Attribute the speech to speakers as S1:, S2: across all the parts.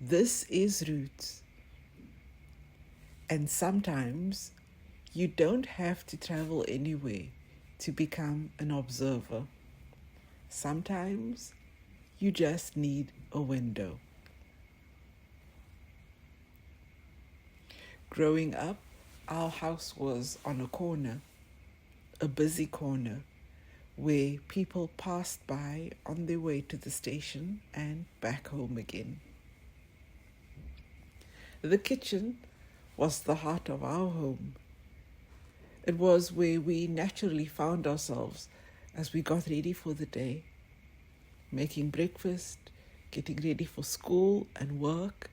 S1: This is Roots. And sometimes you don't have to travel anywhere to become an observer. Sometimes you just need a window. Growing up, our house was on a corner, a busy corner, where people passed by on their way to the station and back home again. The kitchen was the heart of our home. It was where we naturally found ourselves as we got ready for the day, making breakfast, getting ready for school and work,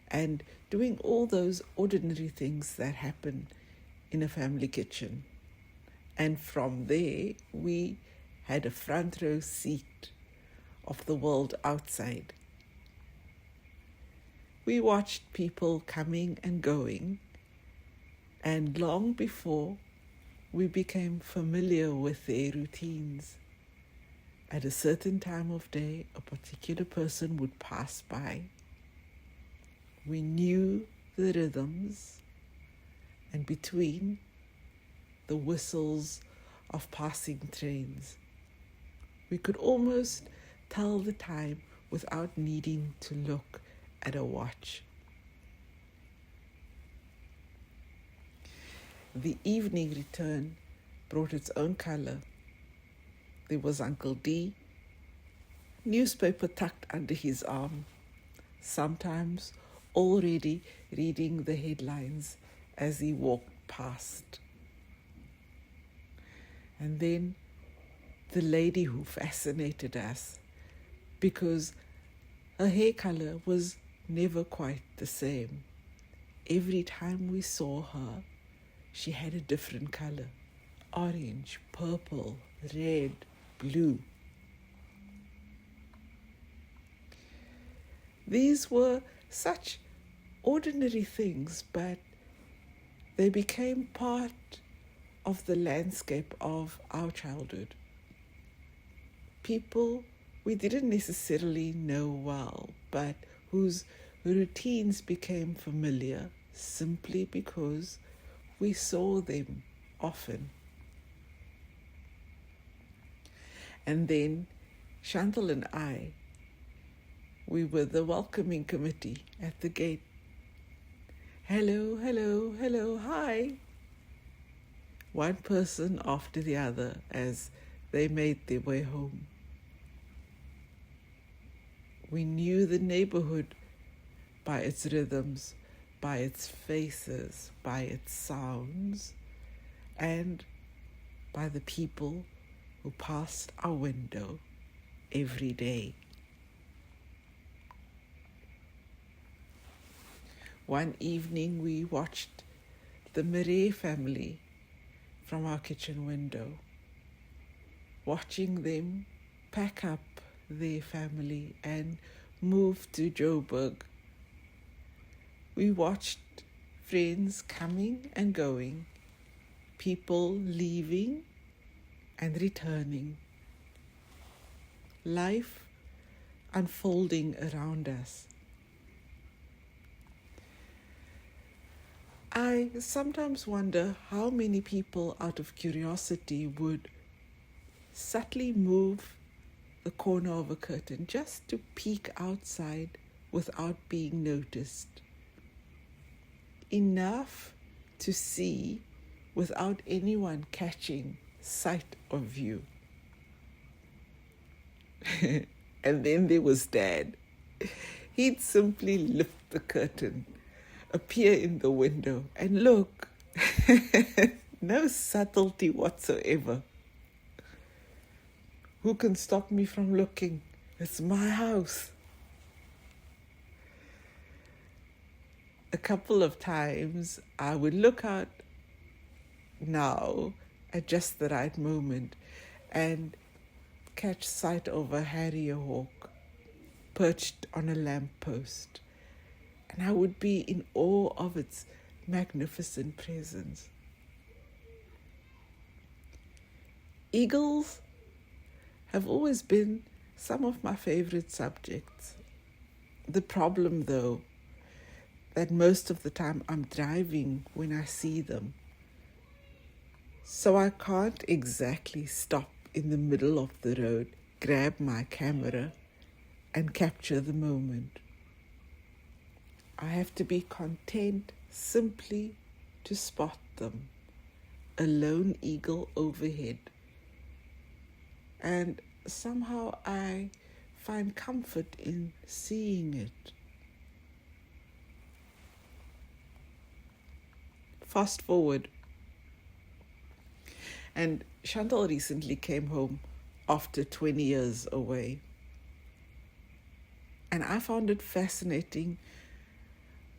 S1: and doing all those ordinary things that happen in a family kitchen. And from there, we had a front row seat of the world outside. We watched people coming and going, and long before we became familiar with their routines, at a certain time of day, a particular person would pass by. We knew the rhythms, and between the whistles of passing trains, we could almost tell the time without needing to look at a watch. The evening return brought its own color. There was Uncle D, newspaper tucked under his arm, sometimes already reading the headlines as he walked past. And then the lady who fascinated us, because her hair color was never quite the same. Every time we saw her, she had a different color: orange, purple, red, blue. These were such ordinary things, but they became part of the landscape of our childhood. People we didn't necessarily know well, but whose routines became familiar simply because we saw them often. And then Chantal and I, we were the welcoming committee at the gate. Hello, hello, hello, hi. One person after the other as they made their way home. We knew the neighborhood by its rhythms, by its faces, by its sounds, and by the people who passed our window every day. One evening we watched the Marais family from our kitchen window, watching them pack up their family and move to Joburg. We watched friends coming and going, people leaving and returning, life unfolding around us. I sometimes wonder how many people, out of curiosity, would subtly move the corner of a curtain just to peek outside without being noticed. Enough to see without anyone catching sight of you. And then there was Dad. He'd simply lift the curtain, appear in the window, and look. No subtlety whatsoever. Who can stop me from looking? It's my house. A couple of times I would look out now at just the right moment and catch sight of a harrier hawk perched on a lamppost, and I would be in awe of its magnificent presence. Eagles have always been some of my favorite subjects. The problem, though, that most of the time I'm driving when I see them. So I can't exactly stop in the middle of the road, grab my camera, and capture the moment. I have to be content simply to spot them, a lone eagle overhead. And somehow I find comfort in seeing it. Fast forward, and Chantal recently came home after 20 years away. And I found it fascinating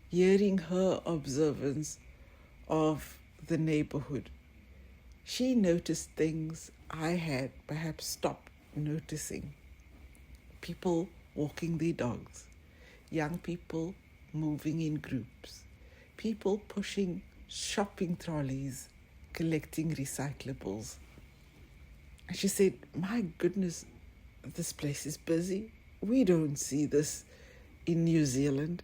S1: hearing her observance of the neighborhood. She noticed things I had perhaps stopped noticing. People walking their dogs, young people moving in groups, people pushing shopping trolleys, collecting recyclables. And she said, "My goodness, this place is busy. We don't see this in New Zealand."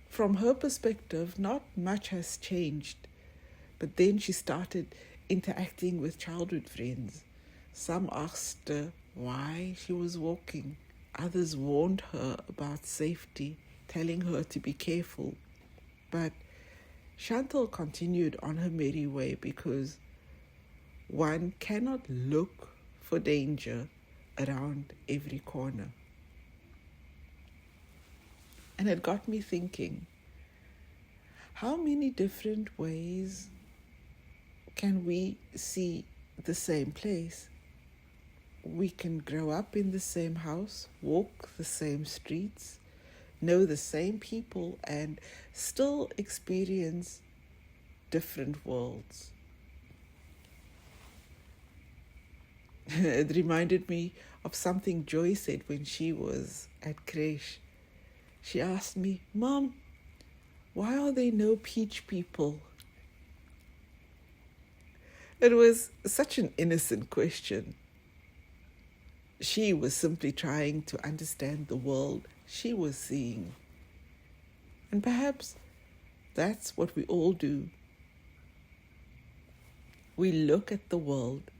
S1: From her perspective, not much has changed. But then she started interacting with childhood friends. Some asked her why she was walking. Others warned her about safety, telling her to be careful. But Chantal continued on her merry way because one cannot look for danger around every corner. And it got me thinking, how many different ways can we see the same place? We can grow up in the same house, walk the same streets, know the same people, and still experience different worlds. It reminded me of something Joy said when she was at creche. She asked me, "Mom, why are there no peach people?" It was such an innocent question. She was simply trying to understand the world she was seeing. And perhaps that's what we all do. We look at the world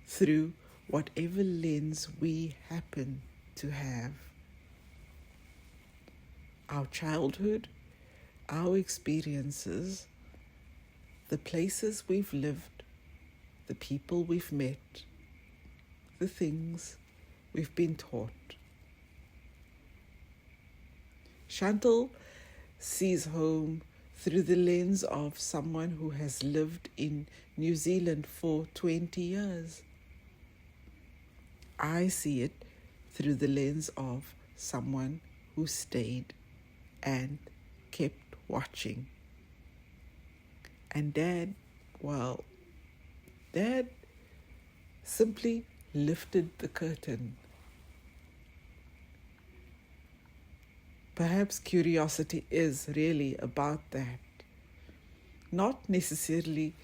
S1: through whatever lens we happen to have. Our childhood, our experiences, the places we've lived, the people we've met, the things we've been taught. Chantal sees home through the lens of someone who has lived in New Zealand for 20 years. I see it through the lens of someone who stayed and kept watching. And Dad simply lifted the curtain. Perhaps curiosity is really about that. Not necessarily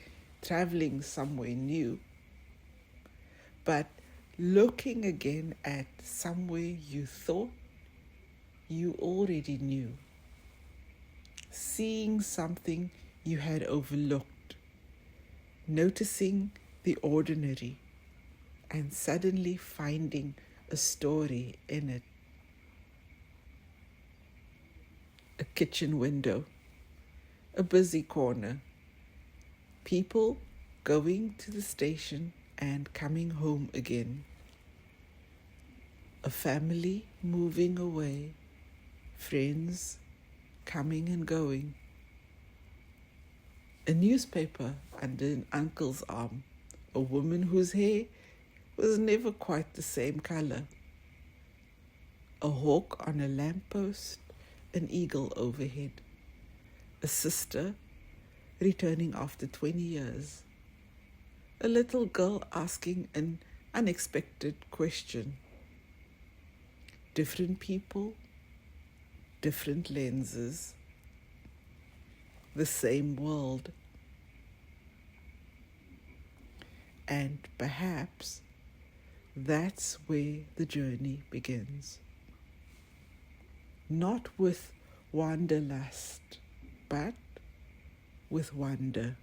S1: traveling somewhere new, but looking again at somewhere you thought you already knew. Seeing something you had overlooked. Noticing the ordinary and suddenly finding a story in it. A kitchen window, a busy corner, people going to the station and coming home again, a family moving away, friends coming and going, a newspaper under an uncle's arm, a woman whose hair was never quite the same color, a hawk on a lamppost, an eagle overhead, a sister returning after 20 years, a little girl asking an unexpected question. Different people, different lenses, the same world. And perhaps that's where the journey begins. not with wanderlust, but with wonder.